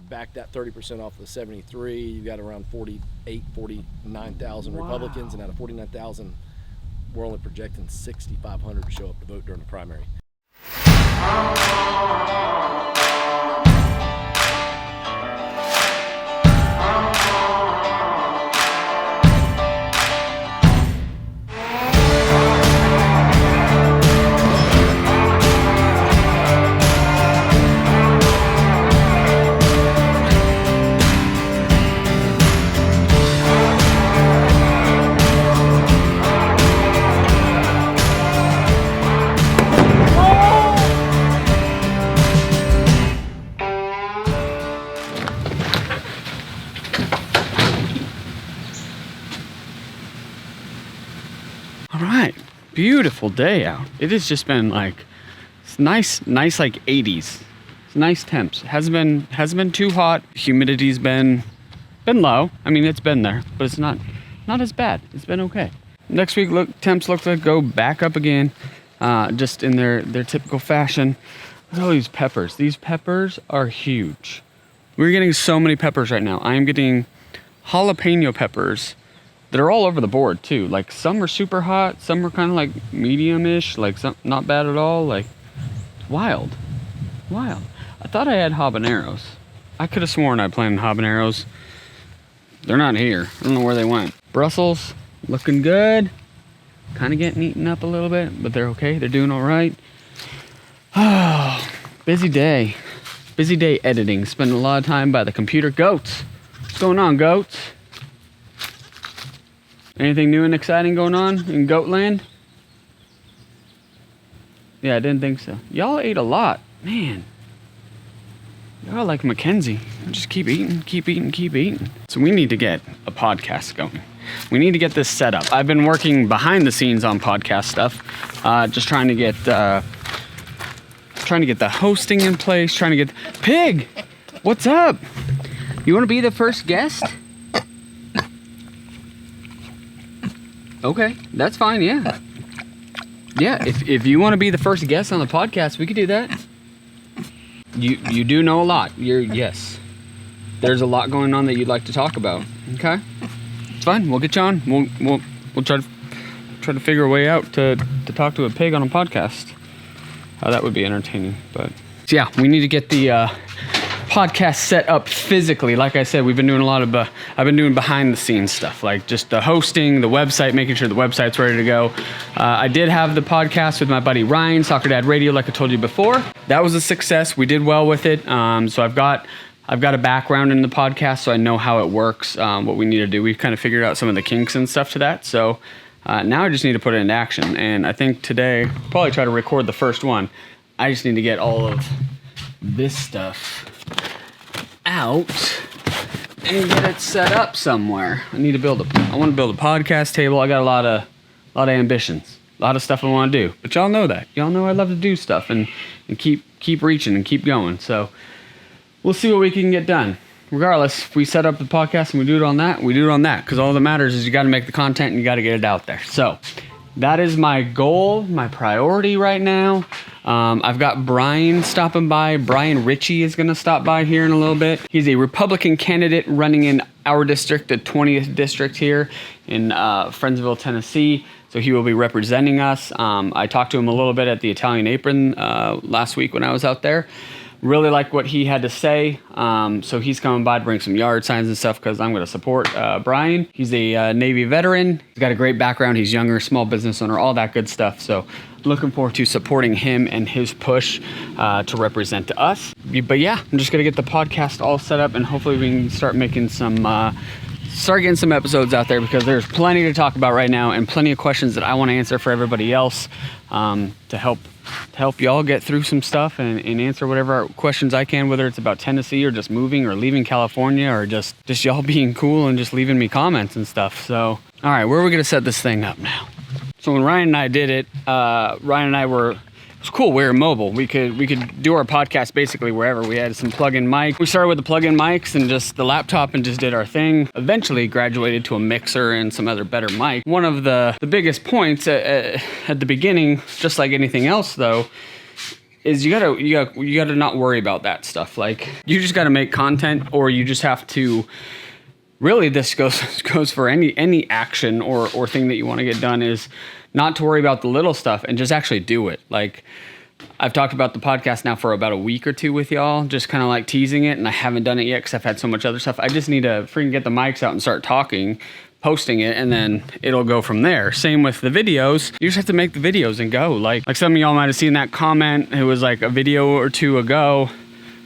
back that 30% off the 73, you got around 49,000 Republicans, and out of 49,000, we're only projecting 6,500 to show up to vote during the primary. All right, beautiful day out. It has just been like, it's nice like 80s. It's nice temps. Hasn't been too hot. Humidity's been low. I mean, it's been there, but it's not as bad. It's been okay. Next week, temps look to go back up again, just in their typical fashion. Look at all these peppers. These peppers are huge. We're getting so many peppers right now. I am getting jalapeno peppers that are all over the board too. Like some are super hot, some are kind of like medium-ish, like some not bad at all. Like wild. I thought I had habaneros. I could have sworn I planted habaneros. They're not here. I don't know where they went. Brussels, looking good. Kind of getting eaten up a little bit, but they're okay. They're doing all right. Oh, busy day. Busy day editing. Spending a lot of time by the computer. Goats. What's going on, goats? Anything new and exciting going on in goat land? Yeah, I didn't think so. Y'all ate a lot. Man. Y'all like Mackenzie. Just keep eating. So we need to get a podcast going. We need to get this set up. I've been working behind the scenes on podcast stuff. Just trying to get the hosting in place. Trying to get... Pig! What's up? You want to be the first guest? Okay, that's fine, yeah. Yeah, if you want to be the first guest on the podcast, we could do that. You do know a lot. Yes. There's a lot going on that you'd like to talk about. Okay? It's fine. We'll get you on. We'll try to figure a way out to talk to a pig on a podcast. That would be entertaining, but yeah, we need to get the podcast set up physically. Like I said, we've been doing a lot of I've been doing behind the scenes stuff, like just the hosting, the website, making sure the website's ready to go. I did have the podcast with my buddy Ryan, Soccer Dad Radio, like I told you before. That was a success. We did well with it. So I've got a background in the podcast, so I know how it works, what we need to do. We've kind of figured out some of the kinks and stuff to that. So now I just need to put it into action. And I think today, I'll probably try to record the first one. I just need to get all of this stuff out and get it set up somewhere. I want to build a podcast table. I got a lot of ambitions, a lot of stuff I want to do. But y'all know that. Y'all know I love to do stuff and keep reaching and keep going. So we'll see what we can get done. Regardless, if we set up the podcast and we do it on that, we do it on that. Because all that matters is you got to make the content and you got to get it out there. So that is my goal, my priority right now. I've got Bryan stopping by. Bryan Richey is going to stop by here in a little bit. He's a Republican candidate running in our district, the 20th district here in Friendsville, Tennessee. So he will be representing us. I talked to him a little bit at the Italian Apron last week when I was out there. Really like what he had to say. So he's coming by to bring some yard signs and stuff because I'm going to support Bryan. He's a Navy veteran. He's got a great background. He's younger, small business owner, all that good stuff. So looking forward to supporting him and his push to represent to us. But yeah, I'm just going to get the podcast all set up and hopefully we can start making start getting some episodes out there because there's plenty to talk about right now and plenty of questions that I want to answer for everybody else to help y'all get through some stuff and answer whatever questions I can, whether it's about Tennessee or just moving or leaving California or just y'all being cool and just leaving me comments and stuff. So, all right, where are we going to set this thing up now? So when Ryan and I did it, Ryan and I it was cool. We were mobile. We could do our podcast basically wherever. We had some plug-in mic. We started with the plug-in mics and just the laptop and just did our thing. Eventually graduated to a mixer and some other better mic. One of the biggest points at the beginning, just like anything else though, is you gotta not worry about that stuff. Like, you just gotta make content, or you just have to. Really, this goes for any action or thing that you want to get done, is not to worry about the little stuff and just actually do it. Like, I've talked about the podcast now for about a week or two with y'all, just kind of like teasing it, and I haven't done it yet because I've had so much other stuff. I just need to freaking get the mics out and start talking, posting it, and then it'll go from there. Same with the videos. You just have to make the videos and go. Like some of y'all might have seen that comment. It was like a video or two ago.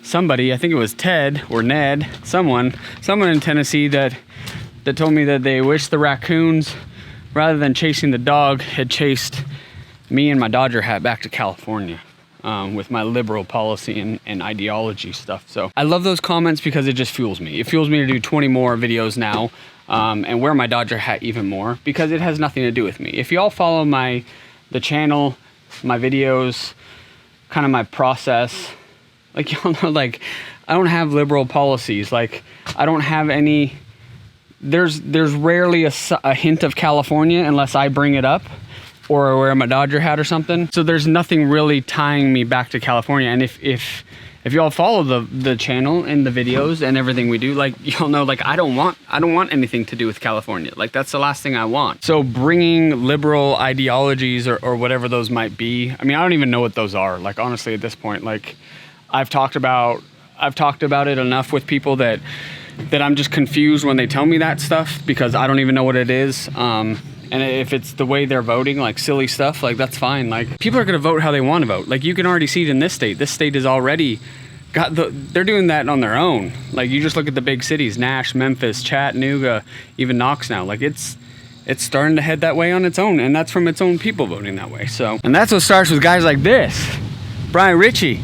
Somebody, I think it was Ted or Ned, someone in Tennessee that told me that they wish the raccoons, rather than chasing the dog, had chased me and my Dodger hat back to California with my liberal policy and ideology stuff. So I love those comments because it just fuels me. It fuels me to do 20 more videos now and wear my Dodger hat even more, because it has nothing to do with me. If y'all follow the channel, my videos, kind of my process, like, y'all know, like, I don't have liberal policies. Like, I don't have any. There's rarely a hint of California unless I bring it up or wear my Dodger hat or something. So there's nothing really tying me back to California. And if y'all follow the channel and the videos and everything we do, like, y'all know, like, I don't want anything to do with California. Like, that's the last thing I want. So bringing liberal ideologies or whatever those might be. I mean, I don't even know what those are. Like, honestly, at this point, like, I've talked about it enough with people that I'm just confused when they tell me that stuff, because I don't even know what it is. And if it's the way they're voting, like silly stuff, like, that's fine. Like, people are going to vote how they want to vote. Like, you can already see it in this state. This state has already got they're doing that on their own. Like, you just look at the big cities, Nash, Memphis, Chattanooga, even Knox now. Like, it's starting to head that way on its own, and that's from its own people voting that way. So, and that's what starts with guys like this. Bryan Richey.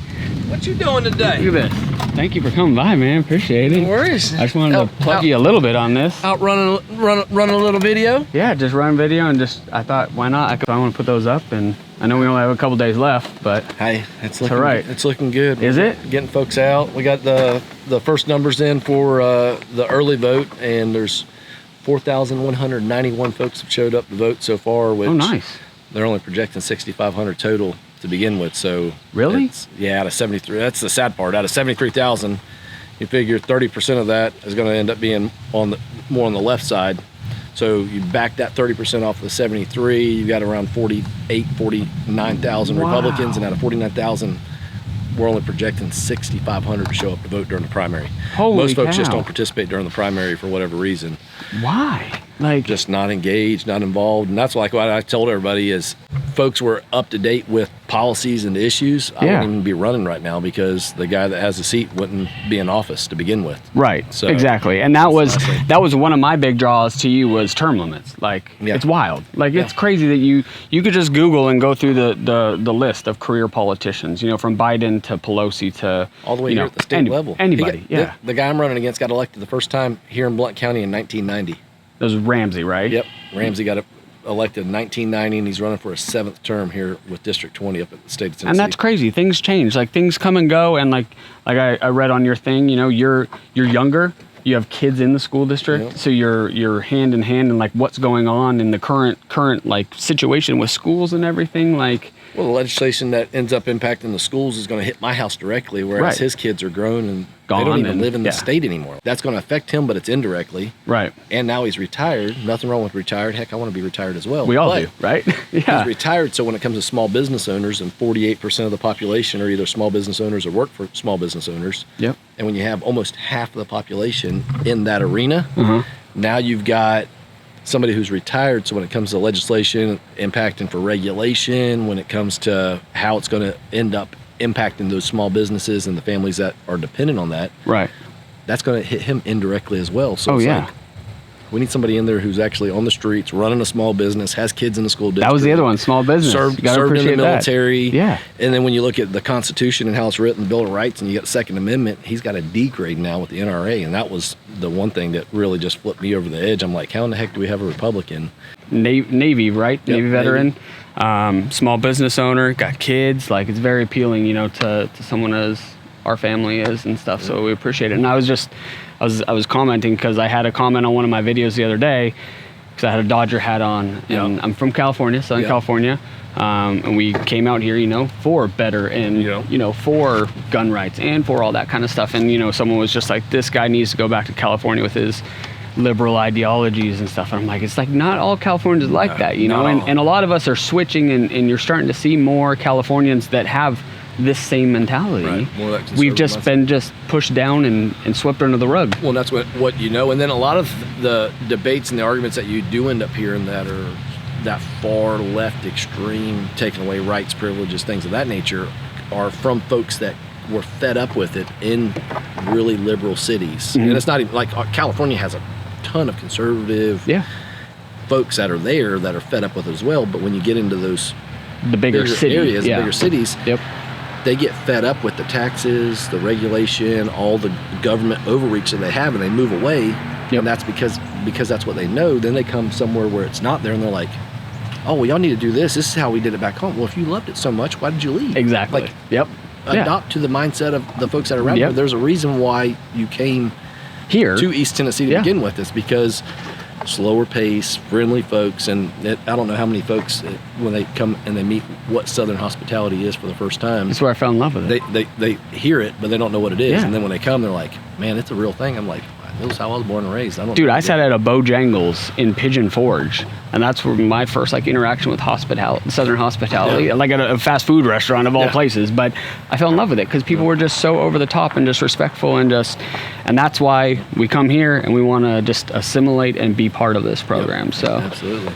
What you doing today? Look at this. Thank you for coming by, man. Appreciate it. No worries. I just wanted to plug you a little bit on this. Out running a little video? Yeah, just run video, and I thought, why not? I want to put those up, and I know we only have a couple days left, but Hey, it's looking all right. It's looking good. Is it? Getting folks out. We got the first numbers in for the early vote, and there's 4,191 folks have showed up to vote so far, which oh, nice. They're only projecting 6,500 total to begin with. So really, out of 73, that's the sad part. Out of 73,000, you figure 30% of that is going to end up being more on the left side. So you back that 30% off of the 73, you got around 49,000 wow. Republicans, and out of 49,000, we're only projecting 6,500 to show up to vote during the primary. Holy Most folks cow. just don't participate during the primary for whatever reason. Why? Like, Just not engaged, not involved. And that's like what I told everybody is, folks were up to date with policies and issues. I wouldn't even be running right now, because the guy that has a seat wouldn't be in office to begin with. right. So, exactly. And that was one of my big draws to you, was term limits. Like, Yeah. it's wild. Like, it's Yeah. crazy that you could just Google and go through the list of career politicians, you know, from Biden to Pelosi to all the way you here know, at the state level. Anybody. Yeah. The guy I'm running against got elected the first time here in Blount County in 1990. That was Ramsey, right? Yep. Ramsey got elected in 1990, and he's running for a 7th term here with District 20 up at the state of Tennessee. And that's crazy. Things change. Like, things come and go. And like I read on your thing, you know, you're younger. You have kids in the school district, Yep. so you're hand in hand in like what's going on in the current like situation with schools and everything. Like, well, the legislation that ends up impacting the schools is going to hit my house directly, whereas Right. his kids are grown and Gone they don't even and- live in the yeah. state anymore. That's going to affect him, but it's indirectly. right? And now he's retired. Nothing wrong with retired. Heck, I want to be retired as well. We all But do, right? He's Yeah. retired, so when it comes to small business owners, and 48% of the population are either small business owners or work for small business owners. Yep. And when you have almost half of the population in that arena, Uh-huh. now you've got somebody who's retired. So when it comes to legislation impacting for regulation, when it comes to how it's going to end up impacting those small businesses and the families that are dependent on that, Right. that's going to hit him indirectly as well. So Oh, it's yeah. like, we need somebody in there who's actually on the streets, running a small business, has kids in the school district. That was the other one, small business. Served You gotta in the appreciate that. military. Yeah. And then when you look at the Constitution and how it's written, the Bill of Rights, and you got the Second Amendment, he's got a D grade now with the NRA. And that was the one thing that really just flipped me over the edge. I'm like, how in the heck do we have a Republican? Navy, right? Yep, Navy veteran, small business owner, got kids. Like, it's very appealing, you know, to someone as our family is and stuff. So we appreciate it. And I was commenting because I had a comment on one of my videos the other day, because I had a Dodger hat on, and I'm from California, Southern California, and we came out here, for better and for gun rights and for all that kind of stuff. And someone was just like, this guy needs to go back to California with his liberal ideologies and stuff. And I'm like, it's like not all Californians like that, and a lot of us are switching, and you're starting to see more Californians that have this same mentality. Right. More of that We've just been pushed down and swept under the rug. Well, that's what and then a lot of the debates and the arguments that you do end up hearing that are that far left extreme, taking away rights, privileges, things of that nature, are from folks that were fed up with it in really liberal cities. And it's not even like California has a ton of conservative folks that are there that are fed up with it as well. But when you get into those the bigger city areas, the bigger cities, they get fed up with the taxes, the regulation, all the government overreach that they have, and they move away. And that's because that's what they know. Then they come somewhere where it's not there, and they're like, oh, well, y'all need to do this. This is how we did it back home. Well, if you loved it so much, why did you leave? Exactly. Like, adopt to the mindset of the folks that are around here. There's a reason why you came here to East Tennessee to begin with. It's because slower pace, friendly folks, and I don't know how many folks when they come and they meet what Southern hospitality is for the first time. That's where I fell in love with it. They hear it, but they don't know what it is. And then when they come, they're like, man, it's a real thing. I'm like, this is how I was born and raised. I sat at a Bojangles in Pigeon Forge, and that's where my first interaction with Southern hospitality, like at a fast food restaurant of all places. But I fell in love with it because people were just so over the top and just respectful, and that's why we come here and we want to just assimilate and be part of this program. So absolutely.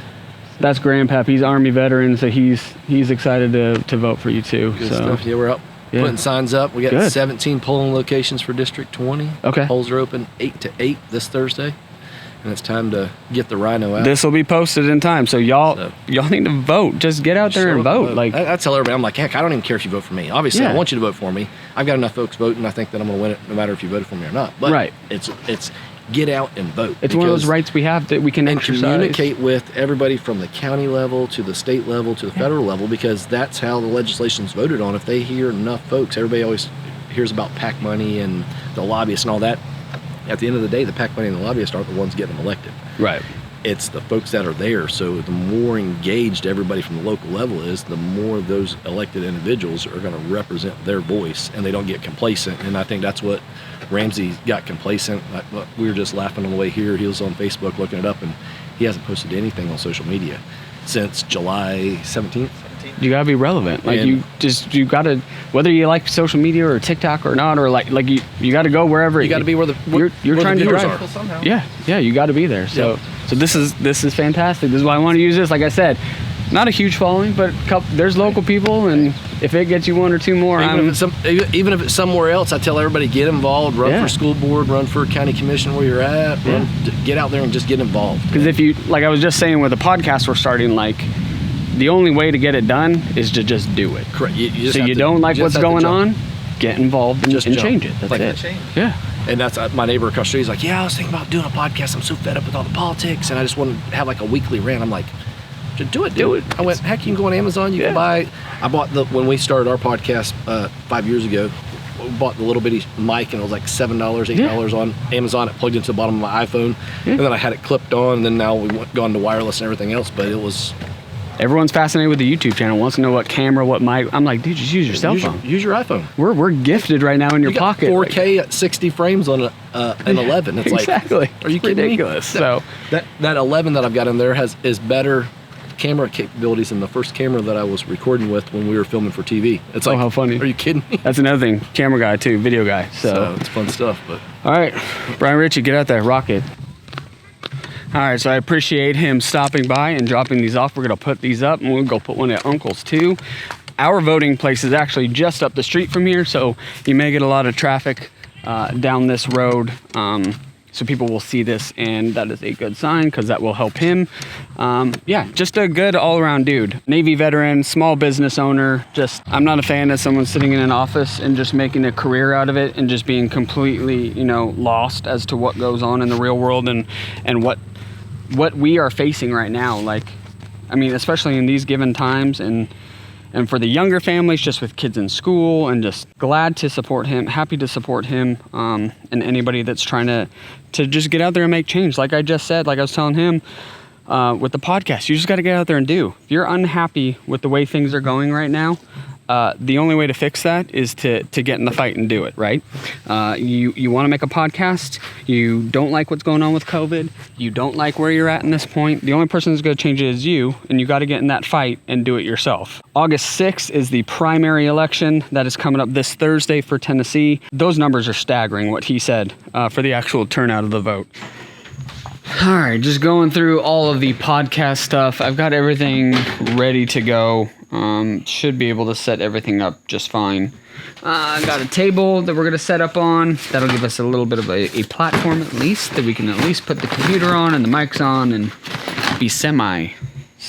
That's Grandpap. He's Army veteran, so he's excited to vote for you too. Good stuff. Yeah, we're up. Putting signs up. We got 17 polling locations for District 20. Okay. Polls are open 8 to 8 this Thursday. And it's time to get the rhino out. This will be posted in time. So y'all need to vote. Just get out there and vote. Like I tell everybody, I'm like, heck, I don't even care if you vote for me. Obviously, I want you to vote for me. I've got enough folks voting. I think that I'm going to win it no matter if you voted for me or not. But it's get out and vote. It's one of those rights we have that we can exercise. Communicate with everybody from the county level to the state level to the federal level, because that's how the legislation's voted on. If they hear enough folks, everybody always hears about PAC money and the lobbyists and all that. At the end of the day, the PAC money and the lobbyists aren't the ones getting them elected. Right. It's the folks that are there. So the more engaged everybody from the local level is, the more those elected individuals are going to represent their voice, and they don't get complacent. And I think that's what Ramsey got complacent. We were just laughing on the way here. He was on Facebook looking it up, and he hasn't posted anything on social media since July 17th. You gotta be relevant. Like you gotta, whether you like social media or TikTok or not, or like you gotta go wherever. You gotta be where you're trying to drive. Are. Yeah, you gotta be there. So this is fantastic. This is why I want to use this. Like I said, not a huge following, but there's local people, and if it gets you one or two more, even if it's somewhere else, I tell everybody, get involved. Run for school board, run for county commission where you're at. Get out there and just get involved. Because if you, like I was just saying with the podcast we're starting, like the only way to get it done is to just do it. Correct. You don't like what's going on, get involved and change it. That's it. Yeah. And that's my neighbor across the street. He's like, I was thinking about doing a podcast. I'm so fed up with all the politics, and I just want to have like a weekly rant. I'm like, do it. I went, heck, you can go on Amazon. You can buy. I bought when we started our podcast 5 years ago. We bought the little bitty mic, and it was like $7, $8 on Amazon. It plugged into the bottom of my iPhone, and then I had it clipped on. And then now we've gone to wireless and everything else. But it was. Everyone's fascinated with the YouTube channel. Wants to know what camera, what mic. I'm like, dude, just use your cell phone. Use your iPhone. We're gifted right now in your pocket. 4K at 60 frames on an 11. It's exactly. Like, are you kidding ridiculous. me? So that 11 that I've got in there is better camera capabilities than the first camera that I was recording with when we were filming for TV. It's like, how funny. Are you kidding me? That's another thing. Camera guy too, video guy. So it's fun stuff. But all right, Bryan Richey, get out there, rock it. All right, so I appreciate him stopping by and dropping these off. We're gonna put these up, and we'll go put one at Uncle's too. Our voting place is actually just up the street from here, so you may get a lot of traffic down this road. So people will see this, and that is a good sign because that will help him. Just a good all-around dude. Navy veteran, small business owner. I'm not a fan of someone sitting in an office and just making a career out of it and just being completely, lost as to what goes on in the real world and what we are facing right now. Like, I mean, especially in these given times, and for the younger families, just with kids in school, and just glad to support him, happy to support him, and anybody that's trying to just get out there and make change. Like I just said, like I was telling him, with the podcast. You just got to get out there and do. If you're unhappy with the way things are going right now, the only way to fix that is to get in the fight and do it, right? You want to make a podcast. You don't like what's going on with COVID. You don't like where you're at in this point. The only person that's going to change it is you, and you got to get in that fight and do it yourself. August 6th is the primary election that is coming up this Thursday for Tennessee. Those numbers are staggering, what he said, for the actual turnout of the vote. All right, just going through all of the podcast stuff. I've got everything ready to go. Should be able to set everything up just fine. I've got a table that we're going to set up on. That'll give us a little bit of a platform at least, that we can at least put the computer on and the mics on and be semi,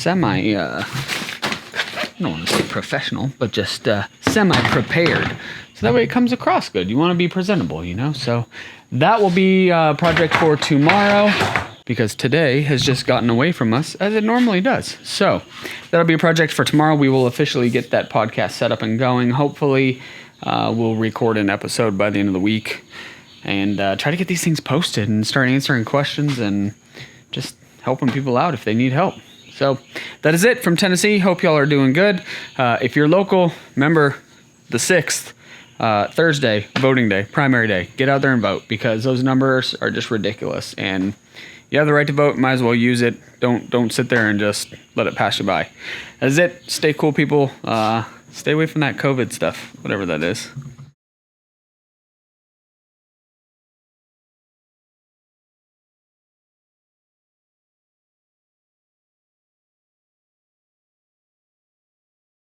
I don't want to say professional, but just semi-prepared. So that way it comes across good. You want to be presentable, you know? So that will be a project for tomorrow, because today has just gotten away from us as it normally does. So that'll be a project for tomorrow. We will officially get that podcast set up and going. Hopefully we'll record an episode by the end of the week and try to get these things posted and start answering questions and just helping people out if they need help. So that is it from Tennessee. Hope y'all are doing good. If you're local, remember the 6th, Thursday, voting day, primary day. Get out there and vote, because those numbers are just ridiculous. And you have the right to vote. Might as well use it. Don't sit there and just let it pass you by. That is it. Stay cool, people. Stay away from that COVID stuff, whatever that is.